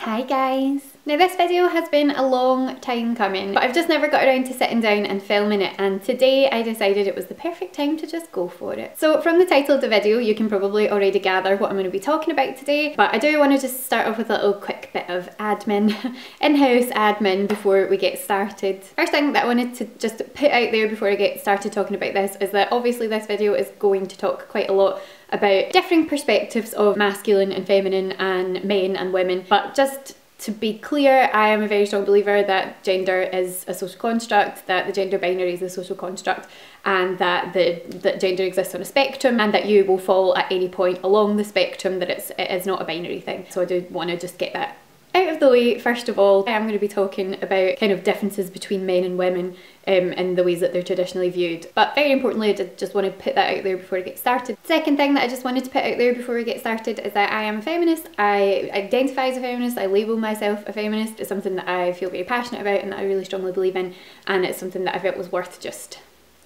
Hi guys! Now this video has been a long time coming, but I've just never got around to sitting down and filming it, and today I decided it was the perfect time to just go for it. So from the title of the video you can probably already gather what I'm going to be talking about today, but I do want to just start off with a little quick bit of admin, in-house admin before we get started. First thing that I wanted to just put out there before I get started talking about this is that obviously this video is going to talk quite a lot about differing perspectives of masculine and feminine and men and women, but just to be clear, I am a very strong believer that gender is a social construct, that the gender binary is a social construct, and that that gender exists on a spectrum, and that you will fall at any point along the spectrum, that it is not a binary thing. So I do want to just get that out of the way first of all. I am going to be talking about kind of differences between men and women in the ways that they're traditionally viewed. But very importantly, I did just want to put that out there before I get started. Second thing that I just wanted to put out there before we get started is that I am a feminist. I identify as a feminist, I label myself a feminist. It's something that I feel very passionate about and that I really strongly believe in, and it's something that I felt was worth just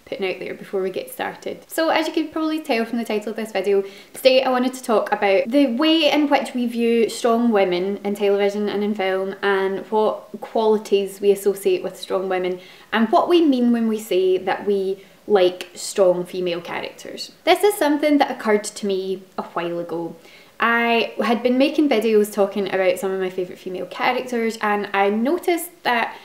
putting out there before we get started. So as you can probably tell from the title of this video, today I wanted to talk about the way in which we view strong women in television and in film, and what qualities we associate with strong women, and what we mean when we say that we like strong female characters. This is something that occurred to me a while ago. I had been making videos talking about some of my favourite female characters, and I noticed that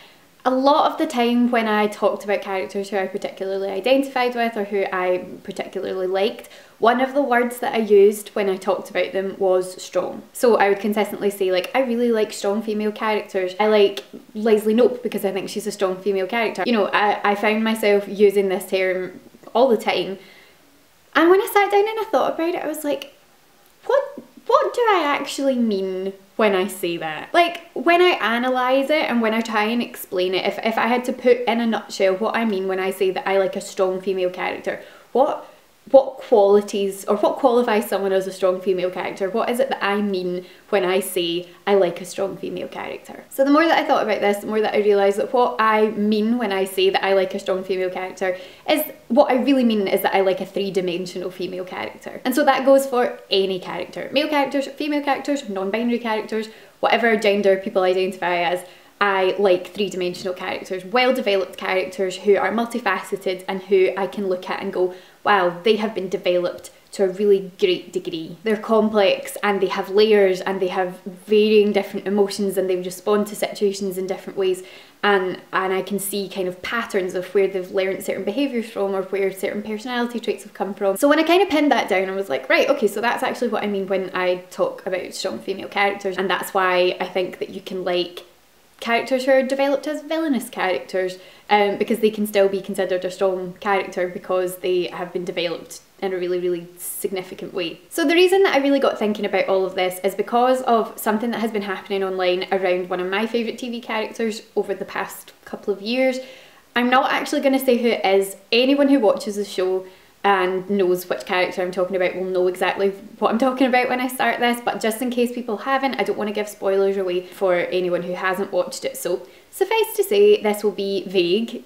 a lot of the time when I talked about characters who I particularly identified with or who I particularly liked, one of the words that I used when I talked about them was strong. So I would consistently say, like, I really like strong female characters. I like Leslie Knope because I think she's a strong female character. You know, I found myself using this term all the time. And when I sat down and I thought about it, I was like, what do I actually mean when I say that? Like, when I analyse it and when I try and explain it, if I had to put in a nutshell what I mean when I say that I like a strong female character, what qualities, or what qualifies someone as a strong female character? What is it that I mean when I say I like a strong female character? So the more that I thought about this, the more that I realised that what I mean when I say that I like a strong female character is, what I really mean is that I like a three-dimensional female character. And so that goes for any character. Male characters, female characters, non-binary characters, whatever gender people identify as. I like three-dimensional characters, well-developed characters who are multifaceted and who I can look at and go, wow, they have been developed to a really great degree. They're complex and they have layers and they have varying different emotions and they respond to situations in different ways, and I can see kind of patterns of where they've learned certain behaviours from, or where certain personality traits have come from. So when I kind of pinned that down, I was like, right, okay, so that's actually what I mean when I talk about strong female characters, and that's why I think that you can like characters who are developed as villainous characters, because they can still be considered a strong character because they have been developed in a really, really significant way. So the reason that I really got thinking about all of this is because of something that has been happening online around one of my favourite TV characters over the past couple of years. I'm not actually going to say who it is. Anyone who watches the show and knows which character I'm talking about will know exactly what I'm talking about when I start this, but just in case people haven't, I don't want to give spoilers away for anyone who hasn't watched it. So suffice to say, this will be vague,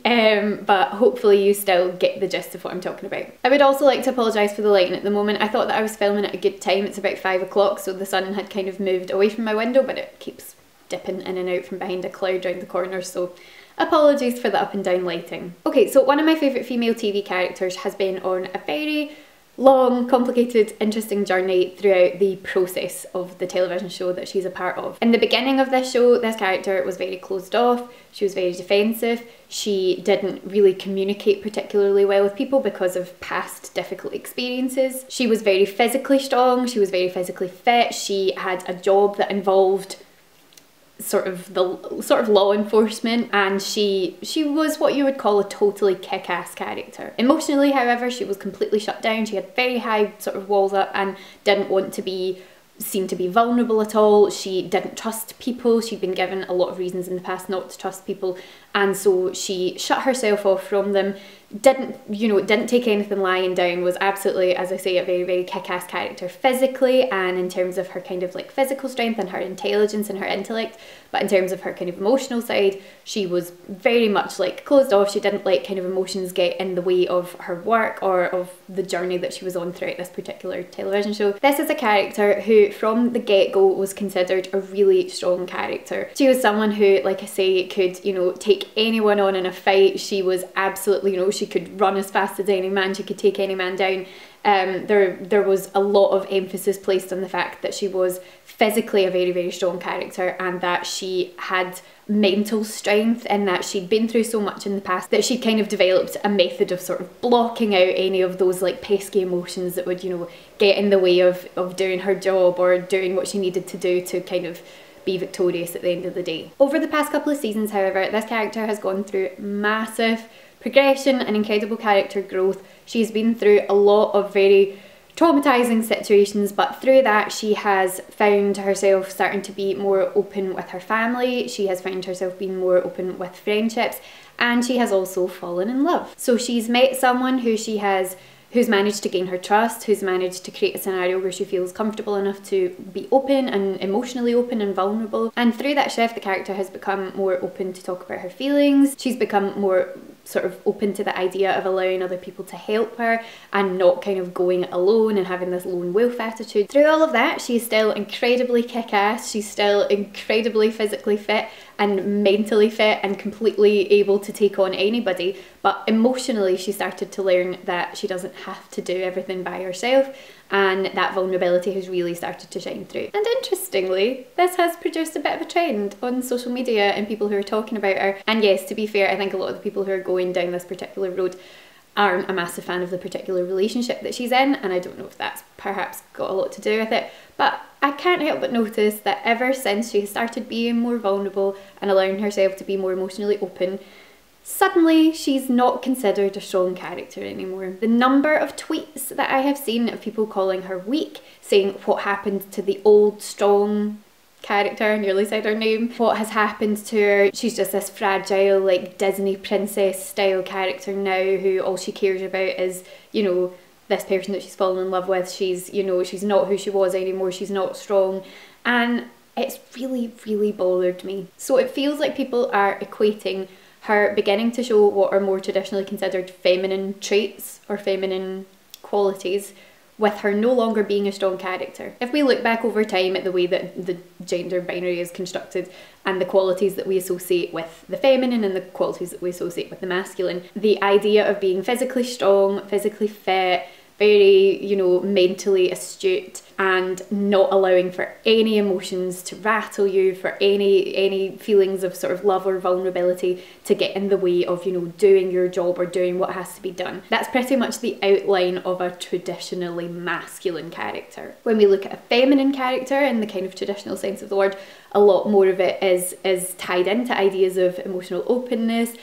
but hopefully you still get the gist of what I'm talking about. I would also like to apologise for the lighting at the moment. I thought that I was filming at a good time. It's about 5 o'clock, so the sun had kind of moved away from my window, but it keeps dipping in and out from behind a cloud round the corner, so apologies for the up and down lighting. Okay, so one of my favourite female TV characters has been on a very long, complicated, interesting journey throughout the process of the television show that she's a part of. In the beginning of this show, this character was very closed off, she was very defensive, she didn't really communicate particularly well with people because of past difficult experiences. She was very physically strong, she was very physically fit, she had a job that involved sort of law enforcement, and she was what you would call a totally kick-ass character. Emotionally, however, she was completely shut down. She had very high sort of walls up and didn't want to be seen to be vulnerable at all. She didn't trust people. She'd been given a lot of reasons in the past not to trust people, and so she shut herself off from them. didn't take anything lying down, was absolutely, as I say, a very, very kick-ass character physically and in terms of her kind of like physical strength and her intelligence and her intellect. But in terms of her kind of emotional side, she was very much like closed off. She didn't let kind of emotions get in the way of her work or of the journey that she was on throughout this particular television show. This is a character who from the get-go was considered a really strong character. She was someone who, like I say, could, you know, take anyone on in a fight. She was absolutely, you know, she could run as fast as any man, she could take any man down. There was a lot of emphasis placed on the fact that she was physically a very, very strong character and that she had mental strength and that she'd been through so much in the past that she'd kind of developed a method of sort of blocking out any of those like pesky emotions that would, you know, get in the way of doing her job or doing what she needed to do to kind of be victorious at the end of the day. Over the past couple of seasons, however, this character has gone through massive progression and incredible character growth. She's been through a lot of very traumatizing situations, but through that she has found herself starting to be more open with her family. She has found herself being more open with friendships, and she has also fallen in love. So she's met someone who's managed to gain her trust, who's managed to create a scenario where she feels comfortable enough to be open and emotionally open and vulnerable. And through that shift, the character has become more open to talk about her feelings. She's become more sort of open to the idea of allowing other people to help her and not kind of going it alone and having this lone wolf attitude. Through all of that, she's still incredibly kick-ass. She's still incredibly physically fit and mentally fit and completely able to take on anybody, but emotionally she started to learn that she doesn't have to do everything by herself, and that vulnerability has really started to shine through. And interestingly, this has produced a bit of a trend on social media and people who are talking about her. And yes, to be fair, I think a lot of the people who are going down this particular road aren't a massive fan of the particular relationship that she's in, and I don't know if that's perhaps got a lot to do with it, but I can't help but notice that ever since she started being more vulnerable and allowing herself to be more emotionally open, suddenly she's not considered a strong character anymore. The number of tweets that I have seen of people calling her weak, saying what happened to the old strong character, I nearly said her name, what has happened to her, she's just this fragile like Disney princess style character now who all she cares about is, you know, this person that she's fallen in love with. She's, you know, she's not who she was anymore, she's not strong, and it's really, really bothered me. So it feels like people are equating her beginning to show what are more traditionally considered feminine traits or feminine qualities with her no longer being a strong character. If we look back over time at the way that the gender binary is constructed and the qualities that we associate with the feminine and the qualities that we associate with the masculine, the idea of being physically strong, physically fit, very, you know, mentally astute and not allowing for any emotions to rattle you, for any feelings of sort of love or vulnerability to get in the way of, you know, doing your job or doing what has to be done. That's pretty much the outline of a traditionally masculine character. When we look at a feminine character in the kind of traditional sense of the word, a lot more of it is tied into ideas of emotional openness,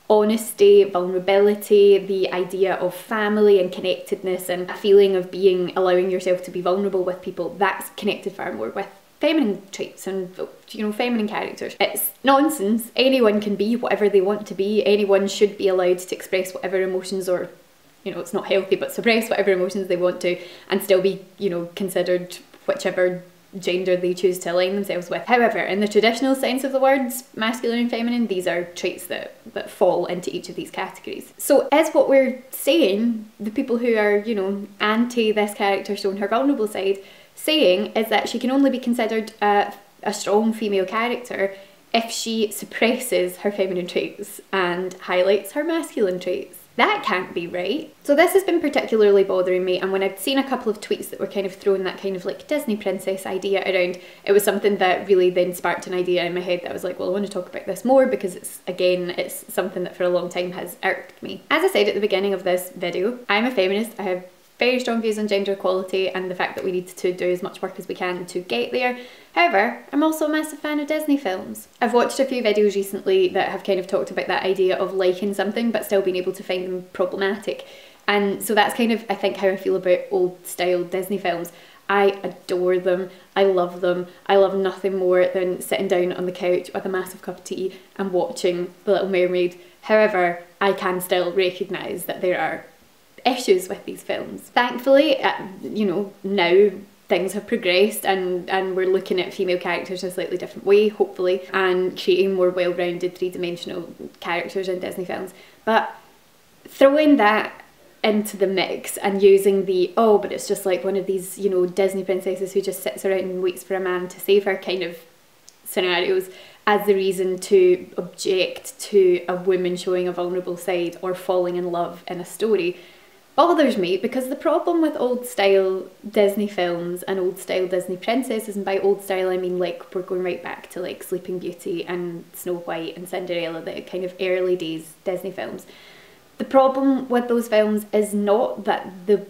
honesty, vulnerability, the idea of family and connectedness and a feeling of allowing yourself to be vulnerable with people. That's connected far more with feminine traits and, you know, feminine characters. It's nonsense. Anyone can be whatever they want to be. Anyone should be allowed to express whatever emotions, or, you know, it's not healthy, but suppress whatever emotions they want to and still be, you know, considered whichever gender they choose to align themselves with. However, in the traditional sense of the words, masculine and feminine, these are traits that fall into each of these categories. So is what we're saying, the people who are, you know, anti this character showing her vulnerable side, saying is that she can only be considered a strong female character if she suppresses her feminine traits and highlights her masculine traits. That can't be right. So this has been particularly bothering me, and when I'd seen a couple of tweets that were kind of throwing that kind of like Disney princess idea around, it was something that really then sparked an idea in my head that I was like, well, I want to talk about this more because it's something that for a long time has irked me. As I said at the beginning of this video, I'm a feminist. I have very strong views on gender equality and the fact that we need to do as much work as we can to get there. However, I'm also a massive fan of Disney films. I've watched a few videos recently that have kind of talked about that idea of liking something but still being able to find them problematic. And so that's kind of, I think, how I feel about old style Disney films. I adore them. I love them. I love nothing more than sitting down on the couch with a massive cup of tea and watching The Little Mermaid. However, I can still recognise that there are issues with these films. Thankfully, you know, now things have progressed and we're looking at female characters in a slightly different way, hopefully, and creating more well-rounded three-dimensional characters in Disney films. But throwing that into the mix and using the, oh, but it's just like one of these, you know, Disney princesses who just sits around and waits for a man to save her kind of scenarios as the reason to object to a woman showing a vulnerable side or falling in love in a story bothers me, because the problem with old style Disney films and old style Disney princesses, and by old style I mean like we're going right back to like Sleeping Beauty and Snow White and Cinderella, the kind of early days Disney films. The problem with those films is not that the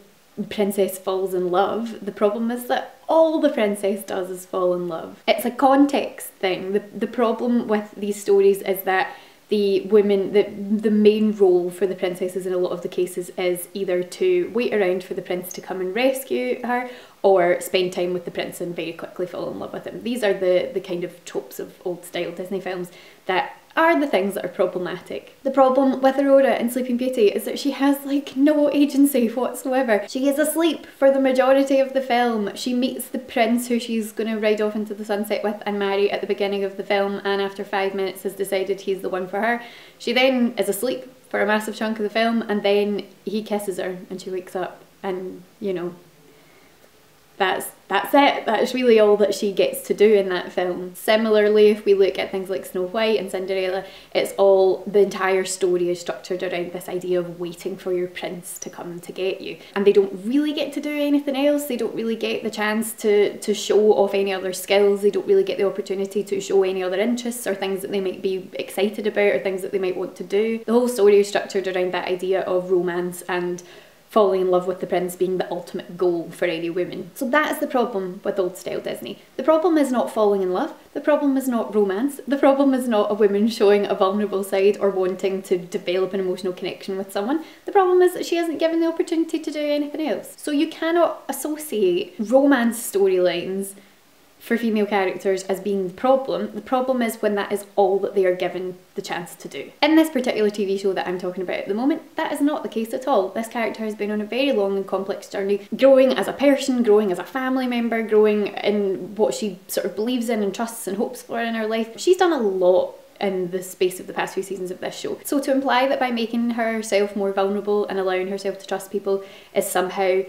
princess falls in love, the problem is that all the princess does is fall in love. It's a context thing. The problem with these stories is that the women, the main role for the princesses in a lot of the cases is either to wait around for the prince to come and rescue her, or spend time with the prince and very quickly fall in love with him. These are the kind of tropes of old style Disney films that are the things that are problematic. The problem with Aurora in Sleeping Beauty is that she has like no agency whatsoever. She is asleep for the majority of the film. She meets the prince who she's going to ride off into the sunset with and marry at the beginning of the film, and after 5 minutes has decided he's the one for her. She then is asleep for a massive chunk of the film, and then he kisses her and she wakes up, and you know, that's it. That's really all that she gets to do in that film. Similarly, if we look at things like Snow White and Cinderella, it's all, the entire story is structured around this idea of waiting for your prince to come to get you. And they don't really get to do anything else. They don't really get the chance to show off any other skills. They don't really get the opportunity to show any other interests or things that they might be excited about or things that they might want to do. The whole story is structured around that idea of romance and falling in love with the prince being the ultimate goal for any woman. So that's the problem with old style Disney. The problem is not falling in love, the problem is not romance, the problem is not a woman showing a vulnerable side or wanting to develop an emotional connection with someone. The problem is that she isn't given the opportunity to do anything else. So you cannot associate romance storylines for female characters as being the problem. The problem is when that is all that they are given the chance to do. In this particular TV show that I'm talking about at the moment, that is not the case at all. This character has been on a very long and complex journey, growing as a person, growing as a family member, growing in what she sort of believes in and trusts and hopes for in her life. She's done a lot in the space of the past few seasons of this show. So to imply that by making herself more vulnerable and allowing herself to trust people is somehow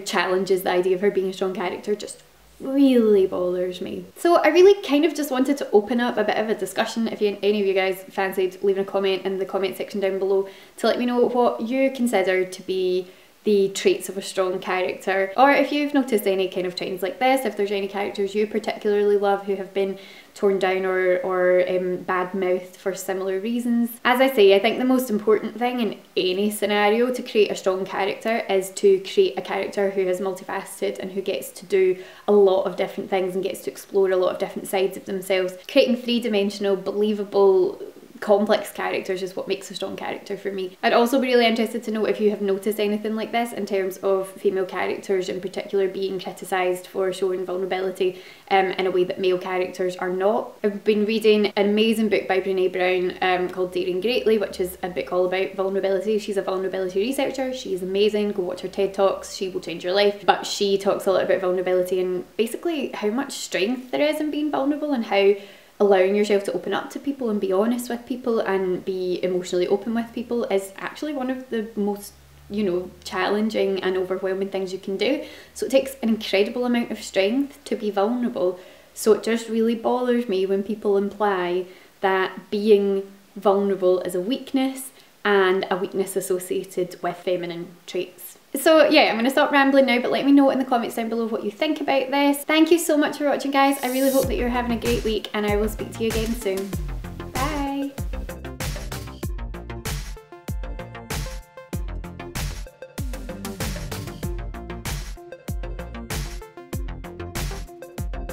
challenges the idea of her being a strong character just really bothers me. So I really kind of just wanted to open up a bit of a discussion. If any of you guys fancied leaving a comment in the comment section down below to let me know what you consider to be the traits of a strong character, or if you've noticed any kind of trends like this, if there's any characters you particularly love who have been torn down or bad-mouthed for similar reasons. As I say, I think the most important thing in any scenario to create a strong character is to create a character who is multifaceted and who gets to do a lot of different things and gets to explore a lot of different sides of themselves. Creating three-dimensional, believable, complex characters is what makes a strong character for me. I'd also be really interested to know if you have noticed anything like this in terms of female characters in particular being criticised for showing vulnerability in a way that male characters are not. I've been reading an amazing book by Brené Brown called Daring Greatly, which is a book all about vulnerability. She's a vulnerability researcher, she's amazing, go watch her TED Talks, she will change your life. But she talks a lot about vulnerability and basically how much strength there is in being vulnerable, and how allowing yourself to open up to people and be honest with people and be emotionally open with people is actually one of the most, you know, challenging and overwhelming things you can do. So it takes an incredible amount of strength to be vulnerable. So it just really bothers me when people imply that being vulnerable is a weakness, and a weakness associated with feminine traits. So yeah, I'm going to stop rambling now, but let me know in the comments down below what you think about this. Thank you so much for watching, guys. I really hope that you're having a great week, and I will speak to you again soon.